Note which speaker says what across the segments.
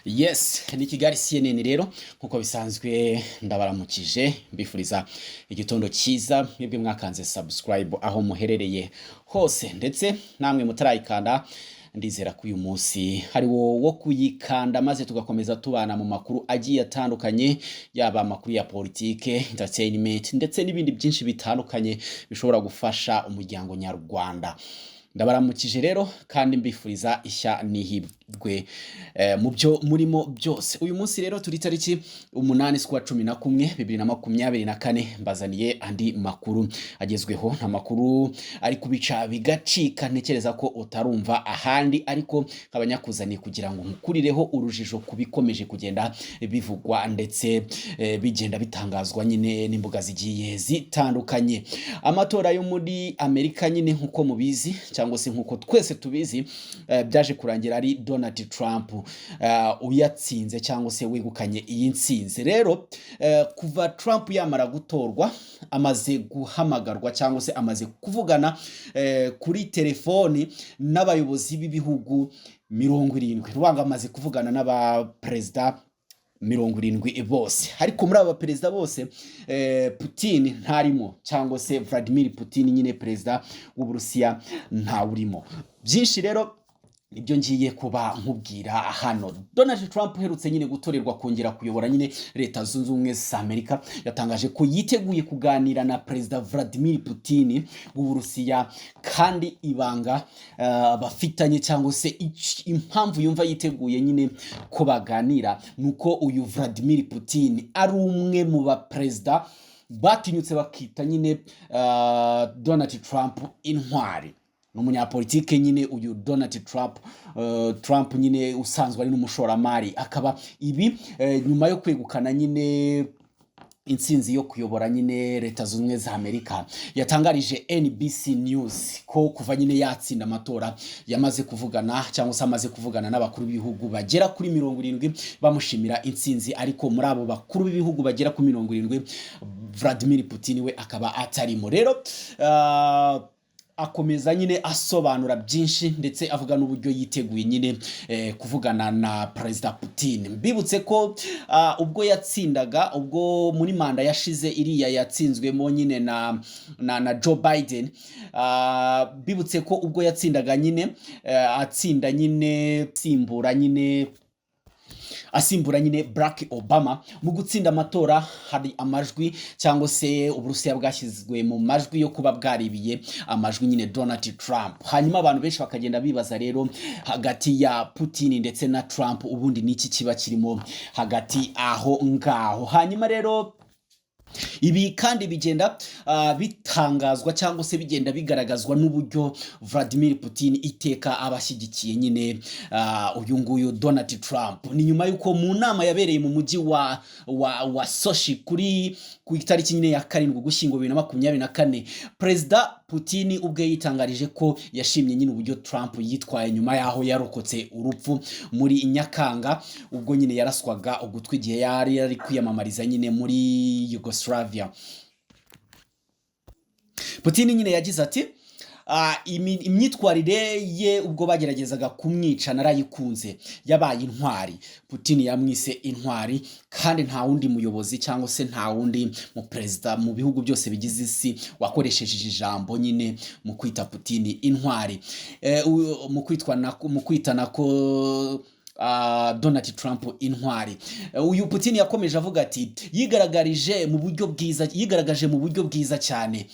Speaker 1: Yes, ni Kigali CNN rero nkuko bisanzwe ndabaramukije mbifuriza igitondo cyiza mwebwe mwakanze subscribe aho muherereye hose ndetse namwe mutarayikanda ndizera ko uyu munsi hari wo kuyikanda maze tugakomeza tubana mu makuru agiye atandukanye yaba amakuru ya politike, entertainment ndetse n'ibindi byinshi bitandukanye bishobora gufasha umuryango nyarwanda. Ndabaramukije rero kandi mbifuriza ishya nihirwe mu byo murimo byose. Uyu munsi rero turi tariki 8/11/2024 mbazaniye andi makuru agezweho, nta makuru ari kubica bigacika ntekereza ko utarumva ahandi, ariko kabanyakuzaniye kugira ngo mukurireho urujijo kubikomeje kugenda bivugwa ndetse bigenda bitangazwa nyine n'imbuga zigiye zitandukanye. Amatora yo muri Amerika nyine nkuko mubizi cyangwa se nkuko twese tubizi byaje kurangira ari Donald Trump uyatsinze cyangwa se wegukanye iyi ntsinzi. Rero kuva Trump yamara gutorwa amaze guhamagarwa cyangwa se amaze kuvugana kuri telefoni n'abayobozi b'ibihugu 70. Rwanga amaze kuvugana n'abaperezida 70 bose, ariko muri aba perezida bose Putin ntarimo cyangwa se Vladimir Putin nyine perezida w'Uburusiya ntawurimo. Byinshi rero ibyo ngiye kuba nkubwira hano. Donald Trump uherutse nyine gutorerwa kongera kuyobora nyine leta zunze ubumwe za Amerika yatangaje ko yiteguye kuganira na perezida Vladimir Putin w'Uburusiya, kandi ibanga bafitanye cyangwa se impamvu yumva yiteguye nyine ko baganira nuko uyu Vladimir Putin ari umwe mu ba perezida batinyutse bakita nyine Donald Trump intwari. N'umunyapolitike nyine uyu Donald Trump nyine usanzwe ari n'umushoramari, akaba ibi nyuma yo kwegukana nyine intsinzi yo kuyobora nyine leta zunze ubumwe za Amerika yatangarije NBC News ko kuva nyine yatsinda amatora yamaze kuvugana cyangwa se amaze kuvugana n'abakuru b'ibihugu bagera kuri 70 bamushimira intsinzi, ariko muri abo bakuru b'ibihugu bagera kuri 70 Vladimir Putin we akaba atarimo. Rero akomeza nyine asobanura byinshi ndetse avuga n'uburyo yiteguye nyine kuvugana na Perezida Putin. Mbibutse ko ubwo yatsindaga, ubwo muri manda yashize iriya yatsinzwemo nyine na Joe Biden, bibutse ko ubwo yatsindaga nyine atsinda nyine asimbura nyine Barack Obama. Mu gutsinda amatora hari amajwi cyangwa se Uburusiya bwashyizwe mu majwi yo kuba bwaribiye amajwi nyine Donald Trump. Hanyuma abantu benshi bakagenda bibaza rero hagati ya Putin ndetse na Trump ubundi niki kiba kirimo hagati aho ngaho. Hanyuma rero ibi kandi bigenda bitangazwa cyangwa se bigenda bigaragazwa n'uburyo Vladimir Putin iteka abashyigikiye nyine uyu nguyu Donald Trump. Ni nyuma yuko mu nama yabereye mu mujyi wa Sochi ku itariki nyine ya 7 Ugushyingo 2024, Perezida Putin ubwe yitangarije ko yashimye nyine uburyo Trump yitwaye nyuma yaho yarokotse urupfu muri Nyakanga ubwo nyine yaraswaga ugutwi igihe yari ari kwiyamamariza nyine muri Yugoslavia. Putin nyine yagize ati imyitwarire ye ubwo bageragezaga kumwica narayikunze, yabaye intwari. Putin yamwise intwari, kandi nta wundi muyobozi cyangwa se nta wundi mu perezida mu bihugu byose bigize isi wakoresheje ijambo nyine mu kwita Putin intwari, mu kwitana ko Donald Trump intwari. Uyu Putin yakomeje avuga ati yigaragaje mu buryo bwiza cyane.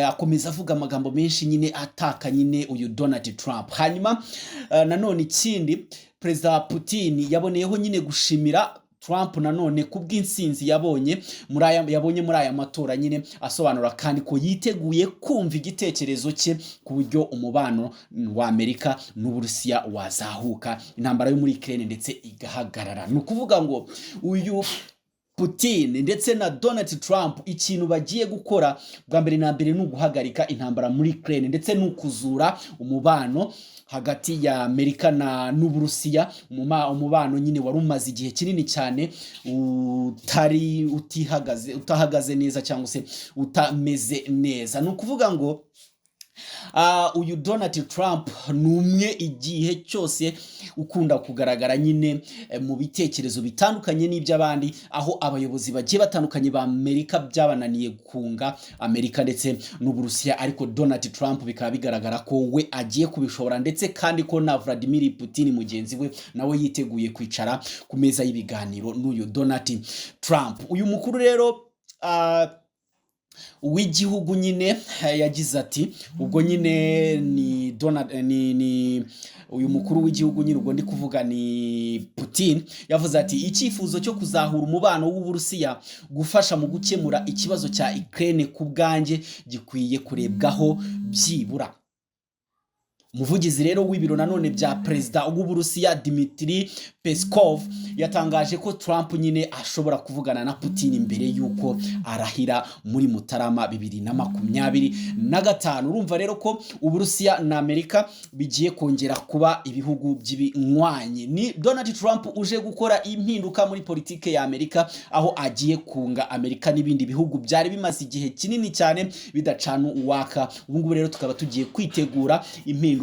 Speaker 1: Akomeza avuga amagambo menshi nyine ataka nyine uyu Donald Trump. Hanyuma nanone ikindi, Perezida Putin yaboneyeho nyine gushimira Trump nanone kubw'intsinzi yabonye muri aya matora nyine, asobanura kandi ko yiteguye kumva igitekerezo cye ku buryo umubano wa Amerika n'Uburusiya wazahuka, intambara yo muri Ukraine ndetse igahagarara. Ni ukuvuga ngo uyu Putin ndetse na Donald Trump ikintu bagiye gukora bwa mbere na mbere n'uguhagarika intambara muri Ukraine ndetse n'ukuzura umubano hagati ya Amerika n'Uburusiya, umubano nyine wari umaze igihe kinini cyane utahagaze neza cyangwa se utameze neza. Ni ukuvuga ngo uyu Donald Trump ni umwe igihe cyose ukunda kugaragara nyine mu bitekerezo bitandukanye n'iby'abandi, aho abayobozi bagiye batandukanye ba Amerika byabananiye kunga Amerika ndetse n'Uburusiya, ariko Donald Trump bikaba bigaragara ko we agiye kubishobora, ndetse kandi ko na Vladimir Putin mugenzi we nawe yiteguye kwicara ku meza y'ibiganiro n'uyu Donald Trump. Uyu mukuru rero w'igihugu nyine yagize ati, ubwo nyine ni Donald ni uyu mukuru w'igihugu nyine, ubwo ndi kuvuga ni Putin, yavuze ati icyifuzo cyo kuzahura umubano w'Uburusiya gufasha mu gukemura ikibazo cya Ukraine ku bwanjye gikwiye kurebwaho byibura. Umuvugizi rero w'ibiro nanone bya perezida w'Uburusiya Dmitry Peskov yatangaje ko Trump nyine ashobora kuvugana na Putin mbere yuko arahira muri Mutarama 2025. Urumva rero ko Uburusiya na Amerika bigiye kongera kuba ibihugu by'ibinywanye. Ni Donald Trump uje gukora impinduka muri politike ya Amerika, aho agiye kunga Amerika n'ibindi bihugu byari bimaze igihe kinini cyane bidacana uwaka. Ubu ngubu rero tukaba tugiye kwitegura impinduka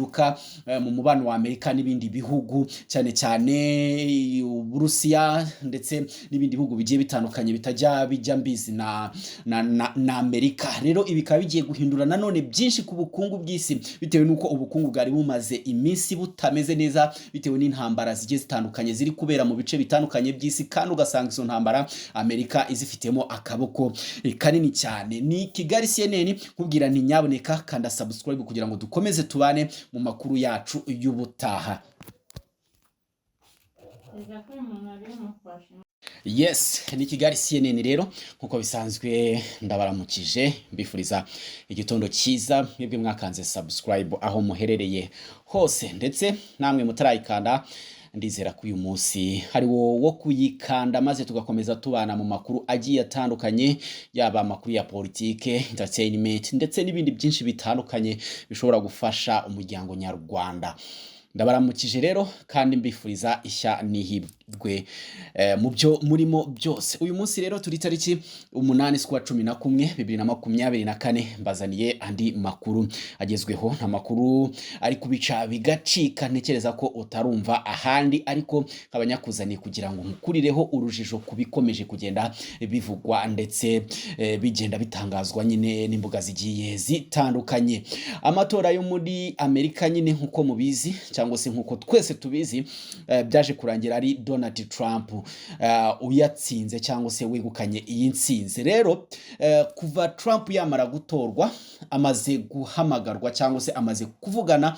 Speaker 1: mu mubano wa Amerika n'ibindi bihugu, cyane cyane Uburusiya ndetse n'ibindi bihugu bigiye bitandukanye bitajya bijya mbizi na Amerika. Rero ibi bikaba bigiye guhindura nanone byinshi ku bukungu bw'isi, bitewe nuko ubukungu bwari bumaze iminsi butameze neza bitewe n'intambara zigiye zitandukanye ziri kubera mu bice bitandukanye by'isi, kandi ugasanga izo ntambara Amerika izifitemo akaboko kanini cyane. Ni Kigali CNN kubwira nti nyaboneka kanda subscribe kugira ngo dukomeze tubane mu makuru yacu y'ubutaha. Yes, ni Kigali CNN rero nkuko bisanzwe ndabaramukije, mbifuriza igitondo cyiza mwebwe mwakanze subscribe aho muherereye hose, ndetse namwe mutarayikanda ndizera ko uyu munsi hari wo kuyikanda, maze tugakomeza tubana mu makuru agiye atandukanye, yaba amakuru ya politike, entertainment ndetse n'ibindi byinshi bitandukanye bishobora gufasha umuryango nyarwanda. Ndabaramukije rero kandi mbifuriza ishya n'ihirwe mu byo murimo byose. Uyu munsi rero turi tariki 8/11/2024, mbazaniye andi makuru agezweho, nta makuru ari kubica bigacika ntekereza ko utarumva ahandi, ariko nkabanyakuzaniye kugira ngo nkukurireho urujijo kubikomeje kugenda bivugwa ndetse bigenda bitangazwa nyine n'imbuga zigiye zitandukanye. Amatora yo muri Amerika nyine nkuko mubizi cyangwa se nkuko twese tubizi, byaje kurangira ari Donald Trump uyatsinze cyangwa se wegukanye iyi ntsinzi. Rero kuva Trump yamara gutorwa, amaze guhamagarwa cyangwa se amaze kuvugana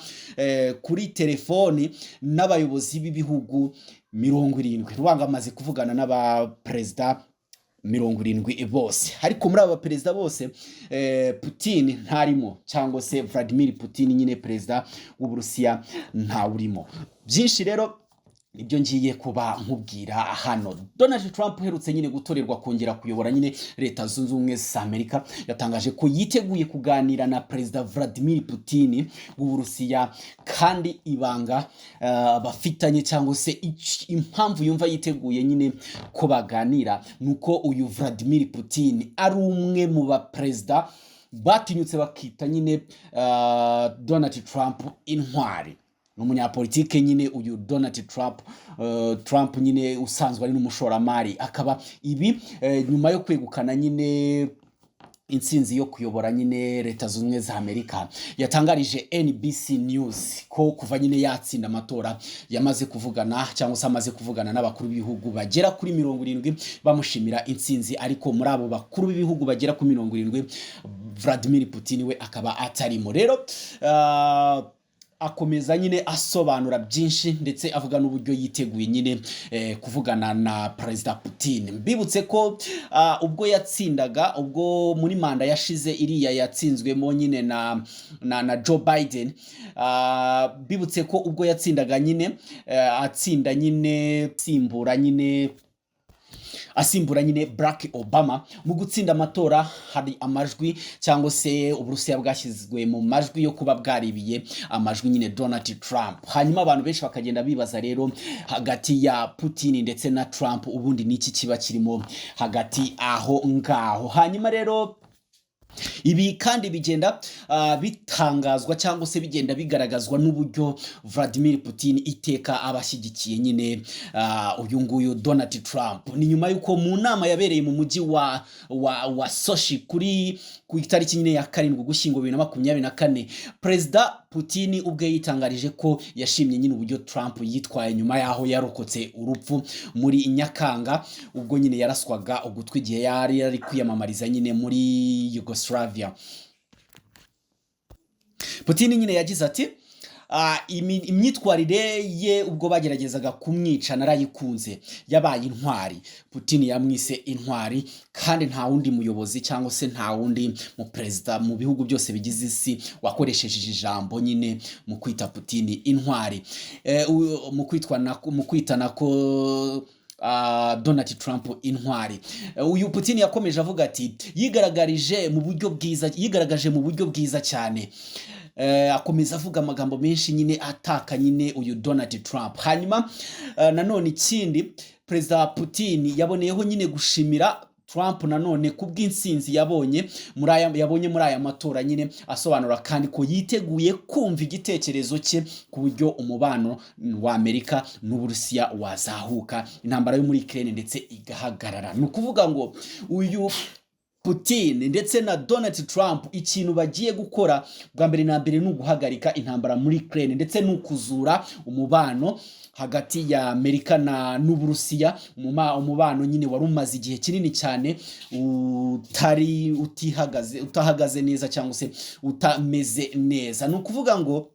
Speaker 1: kuri telefoni n'abayobozi b'ibihugu 70. Rubanga amaze kuvugana n'abaperezida 70 bose, ariko muri aba perezida bose Putin ntarimo, cyangwa se Vladimir Putin nyine perezida w'Uburusiya ntawurimo. Byinshi rero ibyo ngiye kuba nkubwira hano. Donald Trump uherutse nyine gutorerwa kongera kuyobora nyine Leta Zunze Ubumwe za Amerika, yatangaje ko yiteguye kuganira na perezida Vladimir Putin w'Uburusiya, kandi ibanga bafitanye cyangwa se impamvu yumva yiteguye nyine ko baganira nuko uyu Vladimir Putin ari umwe mu baperezida batinyutse bakita nyine Donald Trump intwari. Umunyapolitike nyine uyu Donald Trump nyine usanzwe ari n'umushoramari, akaba ibi nyuma yo kwegukana nyine intsinzi yo kuyobora nyine Leta Zunze Ubumwe za Amerika, yatangarije NBC News ko kuva nyine yatsinda amatora yamaze kuvugana cyangwa se amaze kuvugana n'abakuru b'ibihugu bagera kuri 70 bamushimira intsinzi, ariko muri abo bakuru b'ibihugu bagera kuri 70 Vladimir Putin we akaba atarimo. Rero akomeza nyine asobanura byinshi ndetse avuga n'uburyo yiteguye nyine kuvugana na Perezida Putin. Mbibutse ko ubwo yatsindaga, ubwo muri manda yashize iriya yatsinzwemo nyine na Joe Biden, bibutse ko ubwo yatsindaga nyine atsinda nyine asimbura nyine Barack Obama. Mu gutsinda amatora hari amajwi cyangwa se Uburusiya bwashyizwe mu majwi yo kuba bwaribiye amajwi nyine Donald Trump. Hanyuma abantu benshi bakagenda bibaza rero hagati ya Putin ndetse na Trump ubundi niki kiba kirimo hagati aho ngaho. Hanyuma rero Ibi kandi bigenda bitangazwa cyangwa se bigenda bigaragazwa n'uburyo Vladimir Putin iteka abashyigikiye nyine uyu nguyu Donald Trump. Ni nyuma yuko mu nama yabereye mu mujyi wa Sochi ku itariki nyine ya 7 Ugushyingo 2024, Perezida Putin ubwe yitangarije ko yashimye nyine uburyo Trump yitwaye nyuma yaho yarokotse urupfu muri Nyakanga, ubwo nyine yaraswaga ugutwi igihe yari kwiyamamariza nyine muri Yugoslavia. Putin nyine yagize ati imyitwarire ye ubwo bageragezaga kumwica narayikunze, yabaye intwari. Putin yamwise intwari, kandi nta wundi muyobozi cyangwa se nta wundi mu perezida mu bihugu byose bigize isi wakoresheje ijambo nyine mu kwita Putin intwari, mu kwitana ko Donald Trump intwari. Uyu Putin yakomeje avuga ati yigaragaje mu buryo bwiza cyane. Akomeza avuga amagambo menshi nyine ataka nyine uyu Donald Trump. Hanyuma nanone ikindi, Perezida Putin yaboneyeho nyine gushimira Trump nanone kubw'insinzi yabonye muri aya matora nyine, asobanura kandi ko yiteguye kumva igitekerezo cye ku buryo umubano wa Amerika n'Uburusiya wazahuka, intambara yo muri Ukraine ndetse igahagarara. Ni ukuvuga ngo uyu Putin ndetse na Donald Trump ikintu bagiye gukora bwa mbere na mbere ni uguhagarika intambara muri Ukraine ndetse n'ukuzura umubano hagati ya Amerika n'Uburusiya, umubano nyine wari umaze igihe kinini cyane utahagaze neza cyangwa se utameze neza. Ni ukuvuga ngo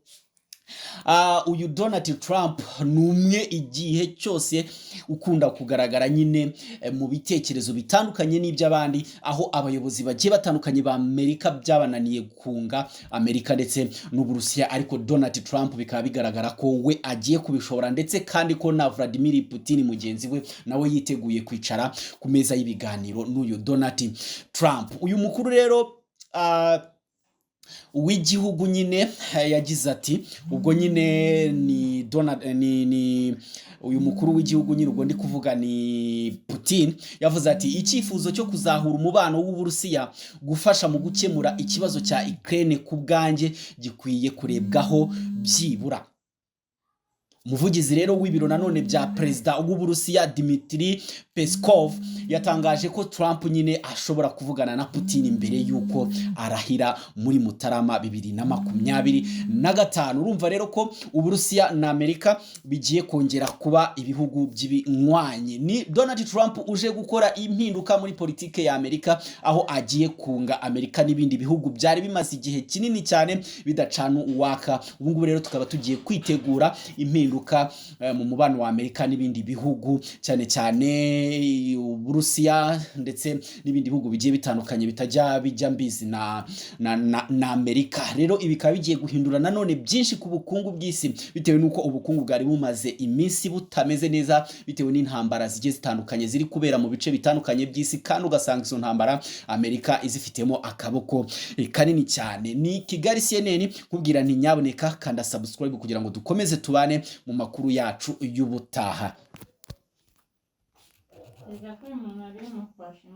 Speaker 1: uyu Donald Trump numwe igihe cyose ukunda kugaragara nyine mu bitekerezo bitandukanye n'iby'abandi, aho abayobozi bagiye batandukanye ba Amerika byabananiye kunga Amerika ndetse n'Uburusiya, ariko Donald Trump bikaba bigaragara ko we agiye kubishobora, ndetse kandi ko na Vladimir Putin mugenzi we nawe yiteguye kwicara ku meza y'ibiganiro n'uyu Donald Trump. Uyu mukuru rero w'igihugu nyine yagize ati, ubwo nyine ni uyu mukuru w'igihugu nyine, ubwo ndi kuvuga ni Putin, yavuze ati icyifuzo cyo kuzahura umubano w'Uburusiya gufasha mu gukemura ikibazo cya Ukraine ku bwanjye gikwiye kurebwaho byibura. Umuvugizi rero w'ibiro nanone bya perezida w'Uburusiya Dmitry Peskov yatangaje ko Trump nyine ashobora kuvugana na Putin mbere yuko arahira muri Mutarama 2025. Urumva rero ko Uburusiya na Amerika bigiye kongera kuba ibihugu by'ibinywanye. Ni Donald Trump uje gukora impinduka muri politike ya Amerika, aho agiye kunga Amerika n'ibindi bihugu byari bimaze igihe kinini cyane bidacana uwaka. Ubu ngubu rero tukaba tugiye kwitegura impinduka mu mubano wa Amerika n'ibindi bihugu, cyane cyane Uburusiya ndetse n'ibindi bihugu bigiye bitandukanye bijya mbizi na Amerika. Rero ibikaba bigiye guhindura nanone byinshi ku bukungu bw'isi, bitewe nuko ubukungu bwari bumaze iminsi butameze neza bitewe n'intambara zigiye zitandukanye ziri kubera mu bice bitandukanye by'isi, kandi ugasanga izo ntambara Amerika izifitemo akaboko kanini cyane. Ni Kigali CNN kubwira nti nyaboneka kanda subscribe kugira ngo dukomeze tubane mu makuru yacu y'ubutaha.